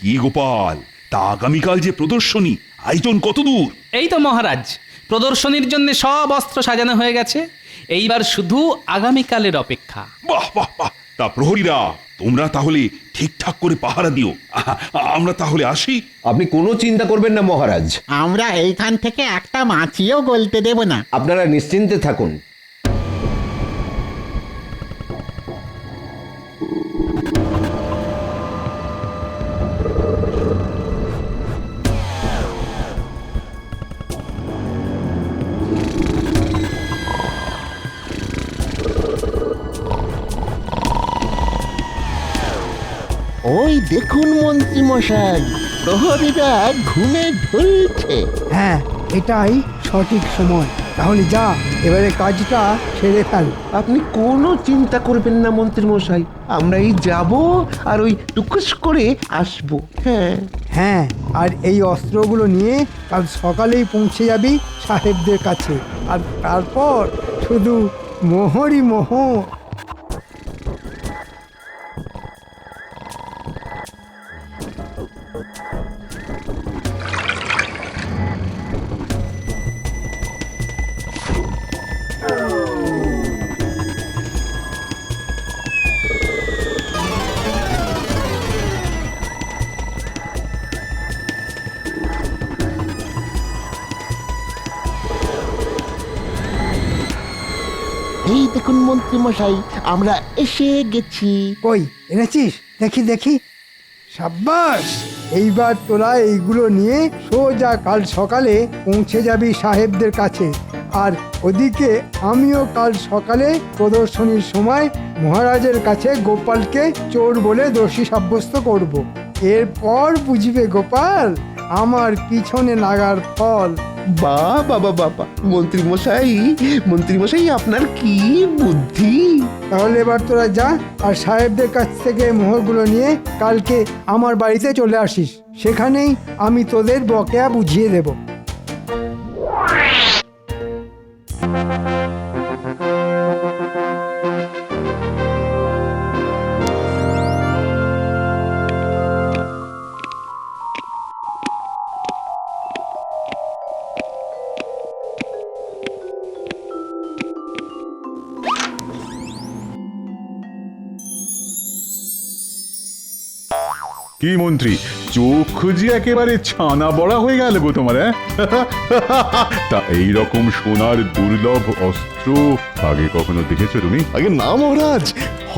কি গোপাল, তা আগামীকাল যে প্রদর্শনী, আয়োজন কত দূর? এই তো মহারাজ, প্রদর্শনীর জন্য সব অস্ত্র সাজানো হয়ে গেছে। এইবার শুধু আগামীকালের অপেক্ষা। বাহ বাহ বাহ! তা প্রহরীরা, তোমরা তাহলে ঠিকঠাক করে পাহারা দিও। আমরা তাহলে আসি। আপনি কোনো চিন্তা করবেন না মহারাজ, আমরা এইখান থেকে একটা মাছিও গলতে দেব না। আপনারা নিশ্চিন্তে থাকুন। ওই দেখুন মন্ত্রী মশাই, প্রহরীরা ঘুমে ঢুলছে। হ্যাঁ, এটাই সঠিক সময়। তাহলে যা, এবারে কাজটা সেরে ফেল। আপনি কোনো চিন্তা করবেন না মন্ত্রী মশাই, আমরা এই যাব আর ওই টুকুস করে আসব। হ্যাঁ, হ্যাঁ, আর এই অস্ত্রগুলো নিয়ে কাল সকালেই পৌঁছে যাবি সাহেবদের কাছে। আর তারপর শুধু মোহরই মোহর। এই দেখুন মন্ত্রী মশাই, আমরা এসে গেছি। কই এনেছিস? দেখি দেখি। সাব্বাস! এইবার তোরা এইগুলো নিয়ে সোজা কাল সকালে পৌঁছে যাবি সাহেবদের কাছে। আর ওদিকে আমিও কাল সকালে প্রদর্শনীর সময় মহারাজের কাছে গোপালকে চোর বলে দোষী সাব্যস্ত করব। এরপর বুঝবে গোপাল আমার পিছনে লাগার ফল। বাবা বাবা, মন্ত্রী মশাই আপনার কি বুদ্ধি! তাহলে এবার তোরা যা, আর সাহেবদের কাছ থেকে মোহরগুলো নিয়ে কালকে আমার বাড়িতে চলে আসিস। সেখানেই আমি তোদের বকেয়া বুঝিয়ে দেব। কি মন্ত্রী, চোখ যে একেবারে ছানা বড়া হয়ে গেল গো তোমার। তা এইরকম সোনার দুর্লভ অস্ত্র আগে কখনো দেখেছো তুমি? আগে না মহারাজ,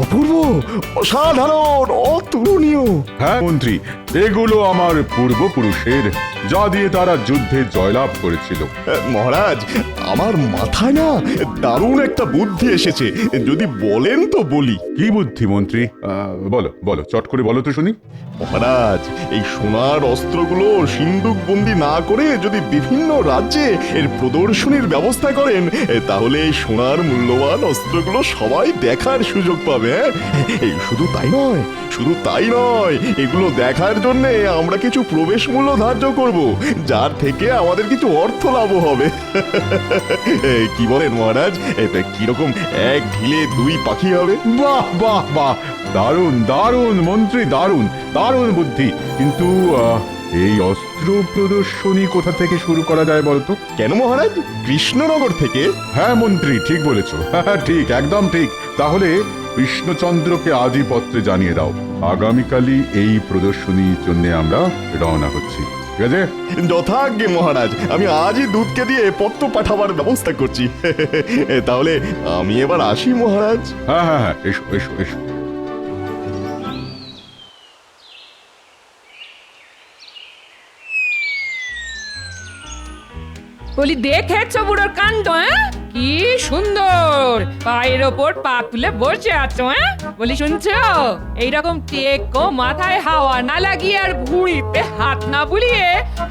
অপূর্ব, অসাধারণ, অতুলনীয়। হ্যাঁ মন্ত্রী, এগুলো আমার পূর্বপুরুষের, যা দিয়ে তারা যুদ্ধে জয়লাভ করেছিল। মহারাজ, আমার মাথায় না দারুণ একটা বুদ্ধি এসেছে, যদি বলেন তো বলি। কি বুদ্ধি মন্ত্রী? বলো বলো, চট করে বলো তো শুনি। মহারাজ, এই সোনার অস্ত্রগুলো সিন্দুক বন্দি না করে যদি বিভিন্ন রাজ্যে এর প্রদর্শনীর ব্যবস্থা করেন, তাহলে এই সোনার মূল্যবান অস্ত্রগুলো সবাই দেখার সুযোগ পাবে। এই শুধু তাই নয়, এগুলো দেখার জন্য আমরা কিছু প্রবেশ মূল্য ধার্য করব, যার থেকে আমাদের কিছু অর্থ লাভ হবে। কি বলেন মহারাজ? কিরকম এক ঢিলে দুই পাখি হবে? বাহ বাহ বাহ, দারুণ দারুণ মন্ত্রী, দারুণ দারুণ বুদ্ধি। কিন্তু এই অস্ত্র প্রদর্শনী কোথা থেকে শুরু করা যায় বলতো? কেন মহারাজ, কৃষ্ণনগর থেকে? হ্যাঁ মন্ত্রী, ঠিক বলেছ। ঠিক, একদম ঠিক। তাহলে কৃষ্ণচন্দ্রকে আজই পত্রে জানিয়ে দাও, আগামীকালই এই প্রদর্শনীর জন্য আমরা রওনা হচ্ছি। ঠিক আছে? যথাজ্ঞে মহারাজ, আমি আজই দুধকে দিয়ে পত্র পাঠাবার ব্যবস্থা করছি। তাহলে আমি এবার আসি মহারাজ। হ্যাঁ হ্যাঁ হ্যাঁ, এসো এসো এসো। বলি, দেখেছো বুড়োর কাণ্ড? কি সুন্দর পায়ের ওপর পা তুলে বসে আছো। বলি, শুনছো? এইরকম টেকো মাথায় হাওয়া না লাগিয়ে আর ভুঁড়িতে হাত না বুলিয়ে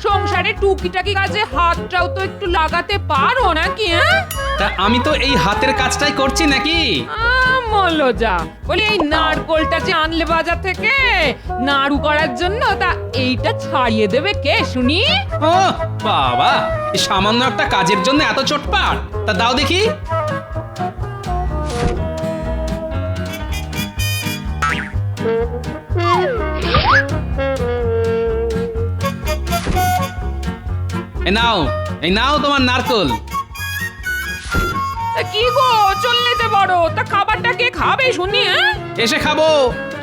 সংসারে টুকিটাকি কাজে হাতটাও তো একটু লাগাতে পারো নাকি? তা আমি তো এই হাতের কাজটাই করছি নাকি? মলজা, বলি এই নারকোলটা যে আনলে বাজার থেকে নাড়ু করার জন্য, তা এইটা ছাড়িয়ে দেবে কে শুনি? ও বাবা, এই সামান্য একটা কাজের জন্য এত চটপাট? তা দাও দেখি। এই নাও তোমার নারকল। তা কি গো চললে যে বড়, তা খাবারটা কে খাবে শুনি? এসে খাবো,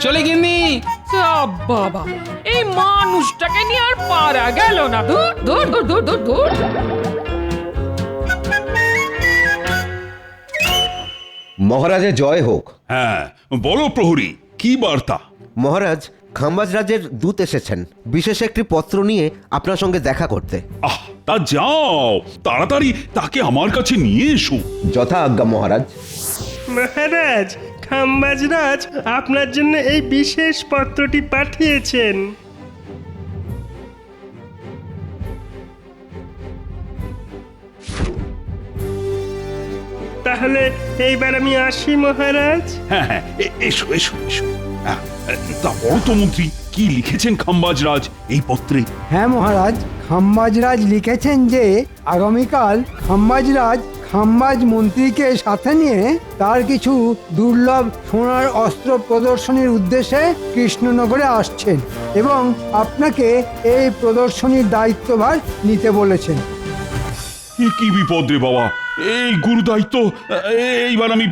চলে গিন্নি। বাবা, এই মানুষটাকে নিয়ে আর পারা গেল না। ধুর ধুর ধুর ধুর ধুর ধুর। মহারাজের জয় হোক। হ্যাঁ, বলো প্রহরী, কি বার্তা? মহারাজ, খাম্বাজ রাজের দূত এসেছেন বিশেষ একটি পত্র নিয়ে আপনার সঙ্গে দেখা করতে। আহ, তা যাও, তাড়াতাড়ি তাকে আমার কাছে নিয়ে এসো। যথা আজ্ঞা মহারাজ। মহারাজ, খাম্বাজরাজ আপনার জন্য এই বিশেষ পত্রটি পাঠিয়েছেন। তাহলে এইবার আমি আসি মহারাজ। হ্যাঁ হ্যাঁ, এসো এসো এসো। তা বড় তো মন্ত্রী, কি লিখেছেন খাম্বাজ রাজ এই পত্রে? হ্যাঁ মহারাজ, খাম্বাজরাজ লিখেছেন যে আগামীকাল খাম্বাজরাজ খাম্বাজ মন্ত্রীকে সাথে নিয়ে তার কিছু দুর্লভ সোনার অস্ত্র প্রদর্শনীর উদ্দেশ্যে কৃষ্ণনগরে আসছেন এবং আপনাকে এই প্রদর্শনীর দায়িত্বভার নিতে বলেছেন। কি বিপদ রে বাবা, এই গুরু দায়িত্ব এইবার আমি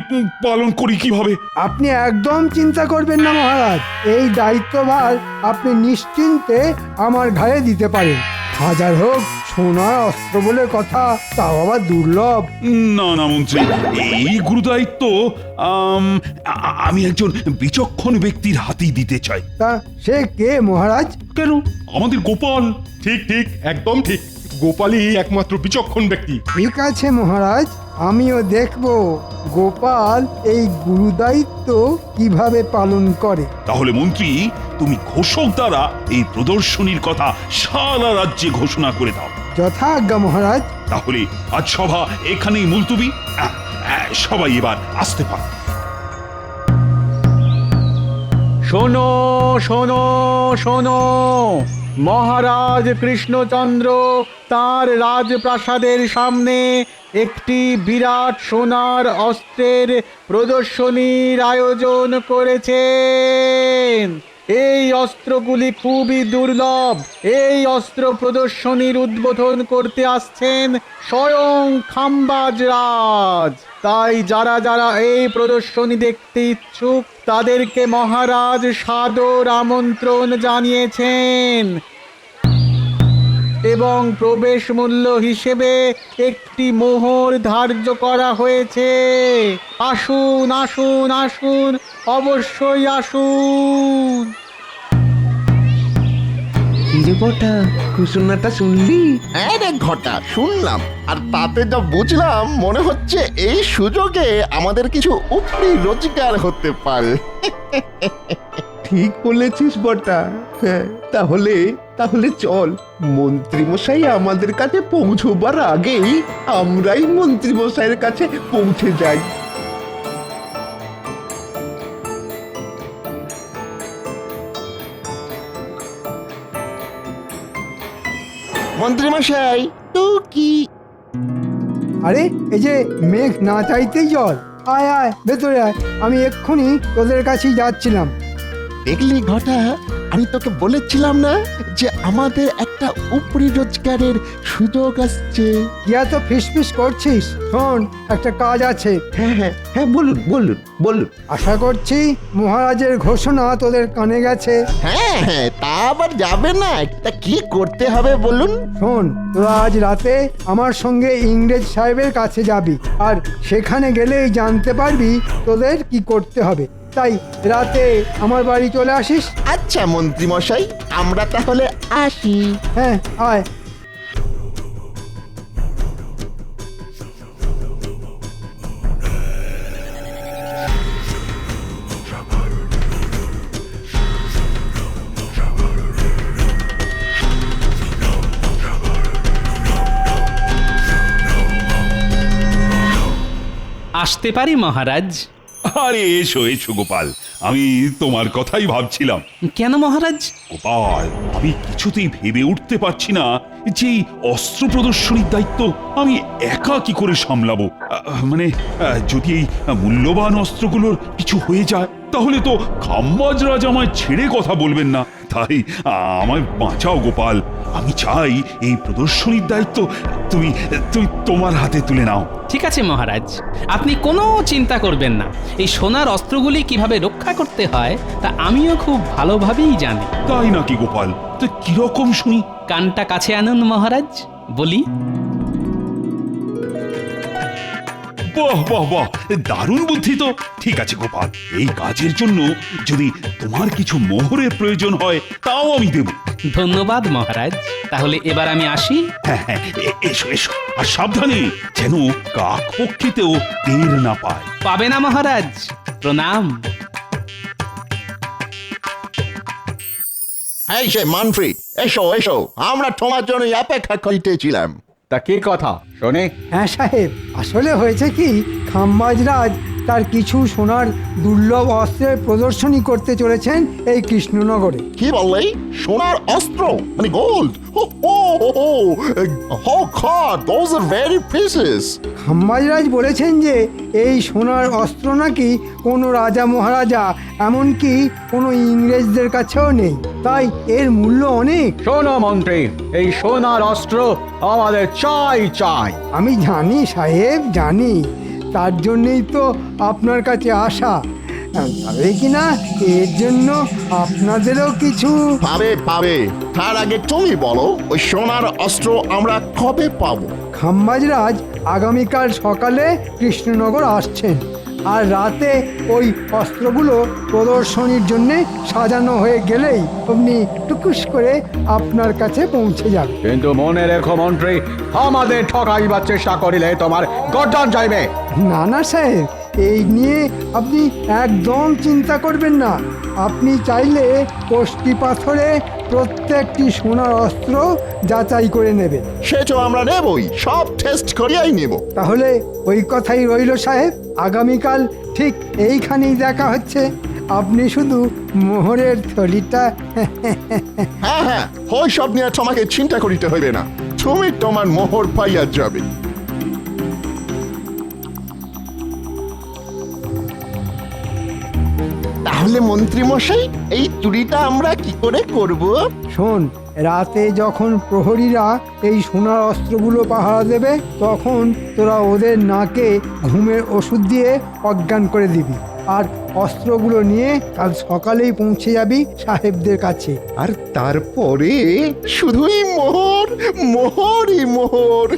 পালন করি কিভাবে? আপনি একদম চিন্তা করবেন না মহারাজ, এই দায়িত্বভার আপনি নিশ্চিন্তে আমার ঘাড়ে দিতে পারেন। হাজার হোক সোনার অস্ত্র বলে কথা, তাও আবার দুর্লভ। না না মন্ত্রী, এই গুরু দায়িত্ব আমি একজন বিচক্ষণ ব্যক্তির হাতেই দিতে চাই। তা সে কে মহারাজ? কেন, আমাদের গোপাল। ঠিক ঠিক, একদম ঠিক। গোপালই একমাত্র বিচক্ষণ ব্যক্তি। ঠিক আছে মহারাজ, আমিও দেখব গোপাল এই গুরুদায়িত্ব কিভাবে পালন করে। তাহলে মন্ত্রী, তুমি ঘোষক দ্বারা এই প্রদর্শনীর কথা সারা রাজ্যে ঘোষণা করে দাও। যথা আজ্ঞা মহারাজ। তাহলে আজ সভা এখানেই মুলতুবি। সবাই এবার আসতে পারে। শোনো শোনো শোনো, মহারাজ কৃষ্ণচন্দ্র তার রাজপ্রাসাদের সামনে একটি বিরাট সোনার অস্ত্রের প্রদর্শনীর আয়োজন করেছেন। এই অস্ত্রগুলি খুবই দুর্লভ। এই অস্ত্র প্রদর্শনীর উদ্বোধন করতে আসছেন স্বয়ং খাম্বাজ রাজ। তাই যারা যারা এই প্রদর্শনী দেখতে ইচ্ছুক তাদেরকে মহারাজ সাদর আমন্ত্রণ জানিয়েছেন এবং প্রবেশ মূল্য হিসেবে একটি মোহর ধার্য করা হয়েছে। আসুন আসুন আসুন, অবশ্যই আসুন। হিরে বটা, ঘোষণাটা শুনলি? হ্যাঁ রে ঘটা, শুনলাম। আর তাতে যা বুঝলাম, মনে হচ্ছে এই সুযোগে আমাদের কিছু উপরি রোজগার হতে পারে। ঠিক বলেছিস বটা। হ্যাঁ, তাহলে তাহলে চল, মন্ত্রীমশাই আমাদের কাছে পৌঁছবার আগেই আমরাই মন্ত্রীমশাইয়ের কাছে পৌঁছে যাই। মন্ত্রীমশাই, তো কি? আরে এই যে মেঘ না চাইতেই জল। আয় আয় ভেতরে আয়, আমি এক্ষুনি তোদের কাছেই যাচ্ছিলাম। দেখলি ঘটা, আমি তোকে বলেছিলাম না যে আমাদের একটা উপরি রোজগারের সুযোগ আসছে। কি এত ফিসফিস করছিস? শোন, একটা কাজ আছে। হ্যাঁ হ্যাঁ হ্যাঁ, বলুন বলুন বলুন। আশা করছি মহারাজের ঘোষণা তোদের কানে গেছে। হ্যাঁ হ্যাঁ, তা আবার যাবে না। তা কি করতে হবে বলুন? শোন, তোরা আজ রাতে আমার সঙ্গে ইংরেজ সাহেবের কাছে যাবি, আর সেখানে গেলেই জানতে পারবি তোদের কি করতে হবে। তাই রাতে আমার বাড়ি চলে আসিস। আচ্ছা মন্ত্রীমশাই, আমরা তাহলে আসি। হ্যাঁ, আয়। আসতে পারি মহারাজ? আরে এসো এসো গোপাল, আমি তোমার কথাই ভাবছিলাম। কেন মহারাজ? গোপাল, আমি কিছুতেই ভেবে উঠতে পারছি না যে এই অস্ত্র প্রদর্শনীর দায়িত্ব আমি একা কি করে সামলাবো। মানে যদি এই মূল্যবান অস্ত্রগুলোর কিছু হয়ে যায়, তাহলে তো খাম্বাজ রাজ আমায় ছেড়ে কথা বলবেন না। তাই আমায় বাঁচাও গোপাল। আমি চাই এই প্রদর্শনীর দায়িত্ব তুমি তুমি তোমার হাতে তুলে নাও। ঠিক আছে মহারাজ, আপনি কোনো চিন্তা করবেন না। এই সোনার অস্ত্রগুলি কিভাবে রক্ষা করতে হয় তা আমিও খুব ভালোভাবেই জানি। তাই নাকি গোপাল? তো কিরকম শুনি? কানটা কাছে আনুন মহারাজ, বলি। বাহ বাহ বাহ, দারুণ বুদ্ধি তো। ঠিক আছে গোপাল, এই কাজের জন্য যদি তোমার কিছু মোহরের প্রয়োজন হয় তাও আমি দেব। ধন্যবাদ মহারাজ, তাহলে এবার আমি আসি। হ্যাঁ হ্যাঁ, এসো এসো, আর সাবধানে যেন কাক পক্ষীতেও টের না পায়। পাবে না মহারাজ, প্রণাম। এই সে মানফ্রি, এসো এসো, আমরা তোমার জন্য অপেক্ষা করিতেছিলাম। তা কি কথা শোনে? হ্যাঁ সাহেব, আসলে হয়েছে কি, খাম্বাজ রাজ তার কিছু সোনার দুর্লভ অস্ত্রের প্রদর্শনী করতে চলেছেন এই কৃষ্ণনগরে। কি বললে? সোনার অস্ত্র মানে gold? Oh God, those are very precious. Khambaj Raj বলেছেন যে এই সোনার অস্ত্র নাকি কোনো রাজা মহারাজা, এমনকি কোনো ইংরেজদের কাছেও নেই, তাই এর মূল্য অনেক। শোনো মন্ত্রী, এই সোনার অস্ত্র আমাদের চাই চাই। আমি জানি সাহেব, জানি, তার জন্যই তো আপনার কাছে আসা। তবে কিনা এর জন্য আপনাদেরও কিছু পাবে পাবে, তার আগে তুমি বলো ওই সোনার অস্ত্র আমরা কবে পাবো? খাম্বাজ রাজ আগামীকাল সকালে কৃষ্ণনগর আসছেন, আর রাতে ওই অস্ত্রগুলো প্রদর্শনীর জন্য সাজানো হয়ে গেলেই আপনি টুকুস করে আপনার কাছে পৌঁছে যাবে। কিন্তু মনে রেখো মন্ত্রী, আমাদের ঠকাইবার চেষ্টা করিলে তোমার গর্দান যাইবে। না না সাহেব, এই নিয়ে আপনি একদম চিন্তা করবেন না। আপনি চাইলে কষ্টি পাথরে প্রত্যেকটি সোনার অস্ত্র যাচাই করে নেবে। সে তো আমরা নেবই, সব টেস্ট করিয়াই নেব। তাহলে ওই কথাই রইল সাহেব, আগামীকাল ঠিক এইখানেই দেখা হচ্ছে। আপনি শুধু মোহরের থলিটা হ্যাঁ হ্যাঁ, ওই সব নিয়ে তোমাকে চিন্তা করিতে হইবে না, তুমি তোমার মোহর পাইয়া যাবে। তাহলে মন্ত্রী মশাই, এই চুরিটা আমরা কি করে করব? শোন, রাতে যখন প্রহরীরা এই সোনার অস্ত্রগুলো পাহারা দেবে, তখন তোরা ওদের নাকে ঘুমের ওষুধ দিয়ে অজ্ঞান করে দিবি, আর অস্ত্রগুলো নিয়ে কাল সকালেই পৌঁছে যাবি সাহেবদের কাছে। আর তারপরে শুধুই মোহর, মোহরই মোহর।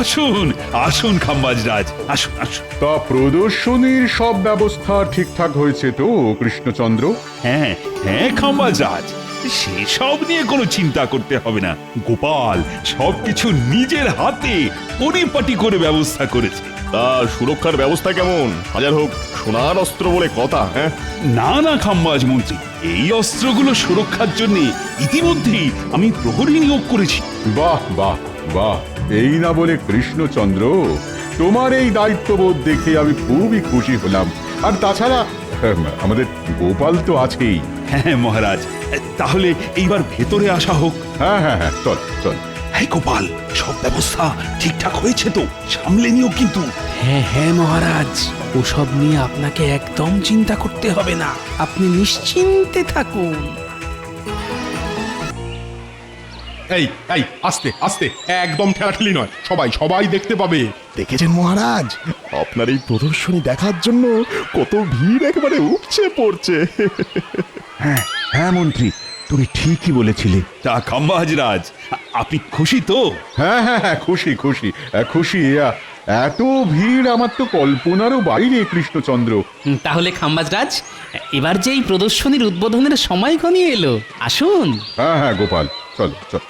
আসুন আসুন খাম্বাজ রাজ, আসুন আসুন। তা প্রদর্শনীর সব ব্যবস্থা ঠিকঠাক হয়েছে তো কৃষ্ণচন্দ্র? হ্যাঁ হ্যাঁ খাম্বাজ রাজ, সেসব নিয়ে কোনো চিন্তা করতে হবে না। গোপাল সবকিছু নিজের হাতে পরিপাটি করে ব্যবস্থা করেছে। তা সুরক্ষার ব্যবস্থা কেমন? হাজার হোক সোনার অস্ত্র বলে কথা। হ্যাঁ না না খাম্বাজ মন্ত্রী, এই অস্ত্রগুলো সুরক্ষার জন্য ইতিমধ্যেই আমি প্রহরী নিয়োগ করেছি। বাহ বাহ বাহ, এই না বলে কৃষ্ণচন্দ্র, তোমার এই দায়িত্ববোধ দেখে আমি খুবই খুশি হলাম। আর তাছাড়া আমাদের গোপাল তো আছেই। হ্যাঁ মহারাজ, তাহলে এইবার ভেতরে আসা হোক। হ্যাঁ হ্যাঁ হ্যাঁ, চল চল। হ্যাঁ গোপাল, সব ব্যবস্থা ঠিকঠাক হয়েছে তো? সামলে নিও কিন্তু। হ্যাঁ হ্যাঁ মহারাজ, ওসব নিয়ে আপনাকে একদম চিন্তা করতে হবে না, আপনি নিশ্চিন্তে থাকুন। এই এই আস্তে আস্তে, একদম ঠেলাঠেলি নয়, সবাই সবাই দেখতে পাবে। দেখেছেন মহারাজ, আপনার এই প্রদর্শনী দেখার জন্য কত ভিড় একেবারে উপচে পড়ছে। হ্যাঁ হ্যাঁ মন্ত্রী, তুমি ঠিকই বলেছিলে। তা খাম্বাজ রাজ, আপনি খুশি তো? হ্যাঁ হ্যাঁ হ্যাঁ, খুশি খুশি খুশি। এত ভিড় আমার তো কল্পনারও বাইরে কৃষ্ণচন্দ্র। তাহলে খাম্বাজ রাজ, এবার যে এই প্রদর্শনীর উদ্বোধনের সময় ঘনিয়ে এলো, আসুন। হ্যাঁ হ্যাঁ গোপাল, চল চল।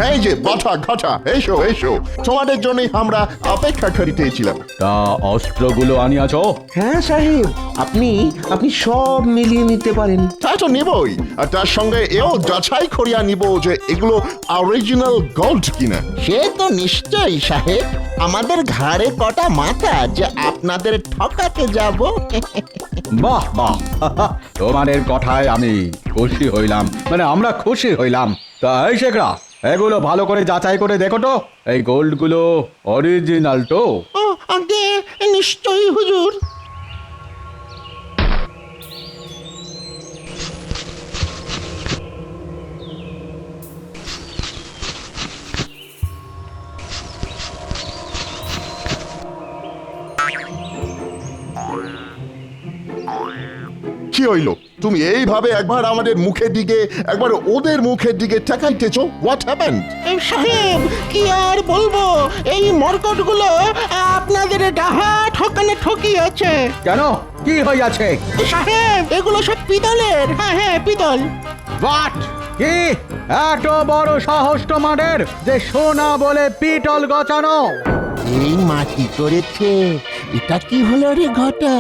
এই যে বাটা ঘাটা, এসো এসো, তোমাদের জন্যই আমরা অপেক্ষা করিতেছিলাম। তা অস্ত্রগুলো আনিয়াছ? হ্যাঁ সাহেব, আপনি আপনি সব মিলিয়ে নিতে পারেন। তা তো নিবই, আর তার সঙ্গে এও যাচাই করিয়া নিব যে এগুলো অরিজিনাল গোল্ড কিনা। সে তো নিশ্চয়ই সাহেব, আমাদের ঘাড়ে কটা মাথা যে আপনাদের ঠকাতে যাব। বাহ বাহ তোমাদের কথায় আমি খুশি হইলাম, মানে আমরা খুশি হইলাম। তা এই শেখরা, এগুলো ভালো করে যাচাই করে দেখো তো, এই গোল্ডগুলো অরিজিনাল তো? ও আগে নিশ্চয়ই হুজুর। কি হইল? তুমি এইভাবে একবার আমাদের মুখের দিকে একবার ওদের মুখের দিকে তাকাইতেছ। What happened? সাহেব কি আর বলবো, এই মরকটগুলো আপনাদের ডাহা ঠকানে ঠকিয়েছে। কেন, কি হইয়াছে? সাহেব এগুলো সব পিতলের। হ্যাঁ হ্যাঁ পিতল। বাট কি এত বড় সাহস তোমাদের যে সোনা বলে পিতল গচানো? এই মাটি করেছে, এটা কি হলো রে ঘটা?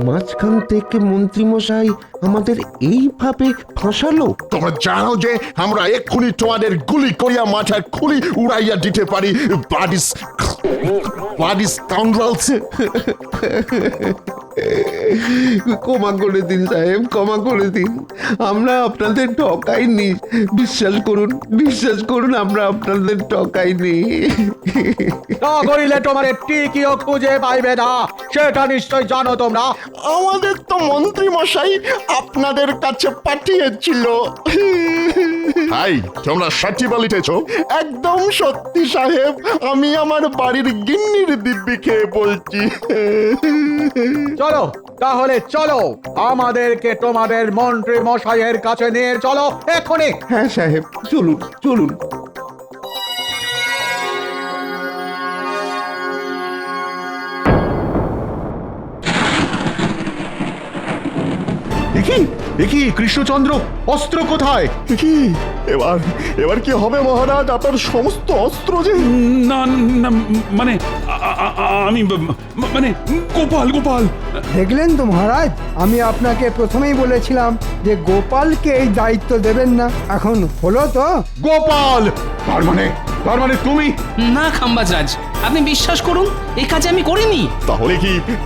মাঝখান থেকে মন্ত্রী মশাই আমাদের এইভাবে ফাঁসালো। তোমরা জানো যে আমরা এক্ষুনি তোমাদের গুলি করিয়া মাথার খুলি উড়াইয়া দিতে পারি। বাডিস কাউন্ডালস। ক্ষমা করে দিন সাহেব, ক্ষমা করে দিন। আমরা আপনাদের ঠকাইনি, বিশ্বাস করুন আমরা আপনাদের ঠকাইনি। তা করিলে তোমার টিকিও খুঁজে পাইবে না, সেটা নিশ্চয় জানো তোমরা। আমাদের তো মন্ত্রী মশাই আপনাদের কাছে পাঠিয়েছিল। হাই, তোমরা সত্যি বলিতেছ? একদম সত্যি সাহেব, আমি আমার বাড়ির গিন্নির দিব্যি খেয়ে বলছি। চলো তাহলে চলো, আমাদেরকে তোমাদের মন্ত্রী মশাইয়ের কাছে নিয়ে চলো এখনই। হ্যাঁ সাহেব, চলুন চলুন। দেখি কৃষ্ণচন্দ্র, অস্ত্র কোথায়? কি এবার এবার কি হবে মহারাজ? আপনার সমস্ত অস্ত্র যে? না না, মানে আমি মানে গোপাল। দেখলেন তো মহারাজ, আমি আপনাকে প্রথমেই বলেছিলাম যে গোপালকে এই দায়িত্ব দেবেন না। এখন হলো তো? গোপাল! তার মানে তুমি? না খাম্বাজরাজ, আপনি বিশ্বাস করুন, এই কাজ আমি করিনি।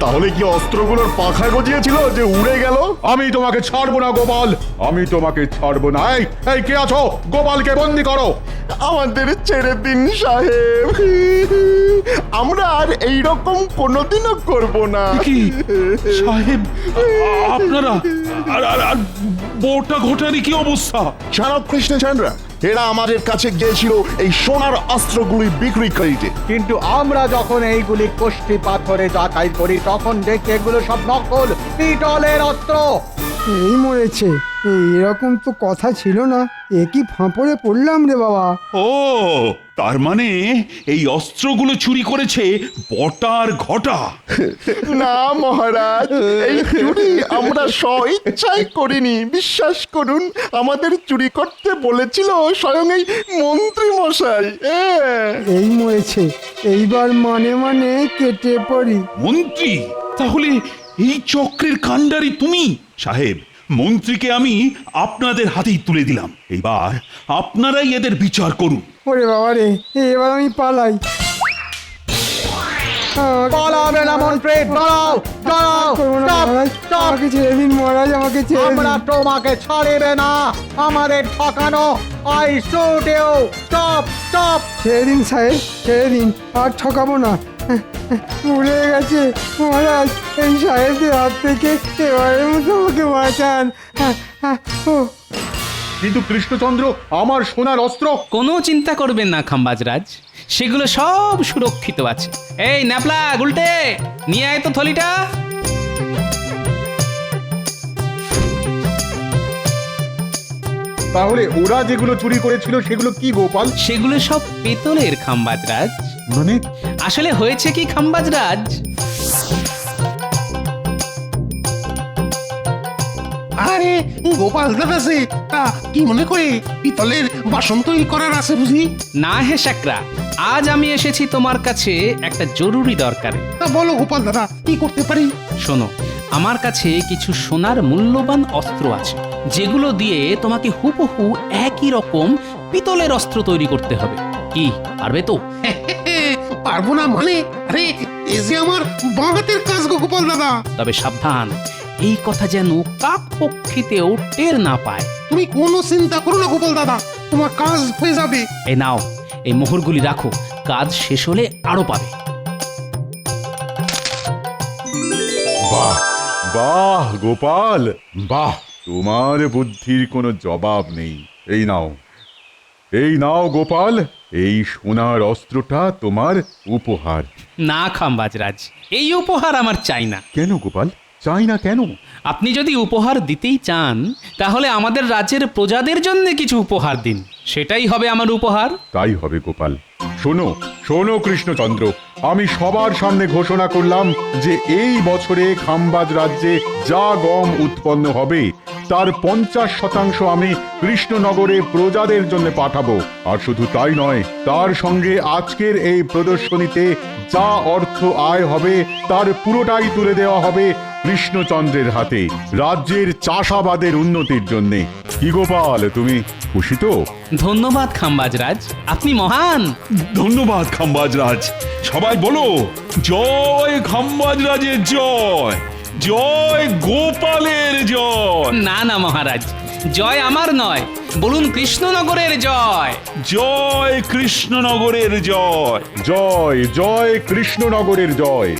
তাহলে কি অস্ত্রগুলোর পাখা গজিয়েছিল যে উড়ে গেল? আমি তোমাকে ছাড়বো না গোপাল, আমি তোমাকে ছাড়বো না। এই কে আছো? গোপালকে বন্দি করো। আমাদের ছেড়ে দিন সাহেব, আমরা আর এইরকম কোনোদিনও করব না। কি সাহেব, আপনারা আর বউটা ঘটারই কি অবস্থা? জানো কৃষ্ণচন্দ্র, এরা আমাদের কাছে গিয়েছিল এই সোনার অস্ত্রগুলি বিক্রি করিতে, কিন্তু আমরা যখন এইগুলি কোষ্ঠী পাথরে যাচাই করি তখন দেখি এগুলো সব নকল পিতলের অস্ত্র। এই মরেছে, এরকম তো কথা ছিল না। এ কি ফাঁপড়ে পড়লাম রে বাবা। ও, তার মানে এই অস্ত্রগুলো চুরি করেছে বটার ঘটা। না মহারাজ, এই চুরি আমরা স্বইচ্ছায় করিনি। বিশ্বাস করুন, আমাদের চুরি করতে বলেছিল স্বয়ং এই মন্ত্রী মশাই। এই মরেছে, এইবার মানে কেটে পড়ি। মন্ত্রী? তাহলে এই চক্রের কাণ্ডারি তুমি? সাহেব, মন্ত্রীকে আমি আপনাদের হাতেই তুলে দিলাম। এবার আপনারাই এদের বিচার করুন। ওরে বাবা রে, এবার আমি পালাই। পালাবে না মন্ত্রী, দাঁড়াও দাঁড়াও, আমাকে ছেড়ে দিন মহারাজ, আমাকে ছেড়ে দিন। আমরা তোমাকে ছাড়িবে না, আমাদের ঠকানো। I shoot you, stop stop. ছেড়ে দিন সাহেব, ছেড়ে দিন, আর ঠকাবো না। উড়ে গেছে মহারাজ, এই সাহেবদের হাত থেকে এবারের মতো আমাকে বাঁচান। কিন্তু কৃষ্ণচন্দ্র, আমার সোনার অস্ত্র? কোনো চিন্তা করবেন না খাম্বাজরাজ, সেগুলো সব সুরক্ষিত আছে। এই ন্যাপলা গুলটে, নিয়ে আয় তো থলিটা। তাহলে ওরা যেগুলো চুরি করেছিল সেগুলো কি গোপাল? সেগুলো সব পেতলের খাম্বাজরাজ। মানে? আসলে হয়েছে কি খাম্বাজরাজ, আরে গোপাল দাদা সে তা কি মনে করে পিতলের বাসন তৈরি করার আছে বুঝি? না হে শাকরা, আজ আমি এসেছি তোমার কাছে একটা জরুরি দরকারে। তা বলো গোপাল দাদা, কি করতে পারি? শোনো, আমার কাছে কিছু সোনার মূল্যবান অস্ত্র আছে, যেগুলো দিয়ে তোমাকে হুবহু একই রকম পিতলের অস্ত্র তৈরি করতে হবে। কি পারবে তো? পারবো না মানে? আরে এ যে আমার বাঁ হাতের কাজ গো গোপাল দাদা। তবে সাবধান, এই কথা যেন কাক পক্ষীতেও টের না পায়। তুমি কোনো চিন্তা করো না গোপাল দাদা, তোমার কাজ হয়ে যাবে। এই নাও, এই মোহরগুলি রাখো, কাজ শেষ হলে আরো পাবে। বাহ বাহ গোপাল, বাহ, তোমার বুদ্ধির কোনো জবাব নেই। এই নাও, এই নাও গোপাল, এই সোনার অস্ত্রটা তোমার উপহার। না খাম্বাজরাজ, এই উপহার আমার চাই না। কেন গোপাল, চাই না কেন? আপনি যদি উপহার দিতেই চান, তাহলে আমাদের রাজ্যের প্রজাদের জন্য কিছু উপহার দিন, সেটাই হবে আমার উপহার। তাই হবে গোপাল। শোনো শোনো কৃষ্ণচন্দ্র, আমি সবার সামনে ঘোষণা করলাম যে এই বছরে খাম্বাজ রাজ্যে যা গম উৎপন্ন হবে তার 50% আমি কৃষ্ণনগরে প্রজাদের জন্য পাঠাবো। আর শুধু তাই নয়, তার সঙ্গে আজকের এই প্রদর্শনীতে যা অর্থ আয় হবে তার পুরোটাই তুলে দেওয়া হবে কৃষ্ণচন্দ্রের হাতে, রাজ্যের চাষাবাদের উন্নতির জন্যে। কি গোপাল, তুমি খুশি তো? ধন্যবাদ খাম্বাজরাজ, আপনি মহান। ধন্যবাদ খাম্বাজরাজ। সবাই বলো, জয় খাম্বাজরাজের জয়, জয় গোপালের জয়। না না মহারাজ, জয় আমার নয়, বলুন কৃষ্ণনগরের জয়। জয় কৃষ্ণনগরের জয়। জয় জয় কৃষ্ণনগরের জয়।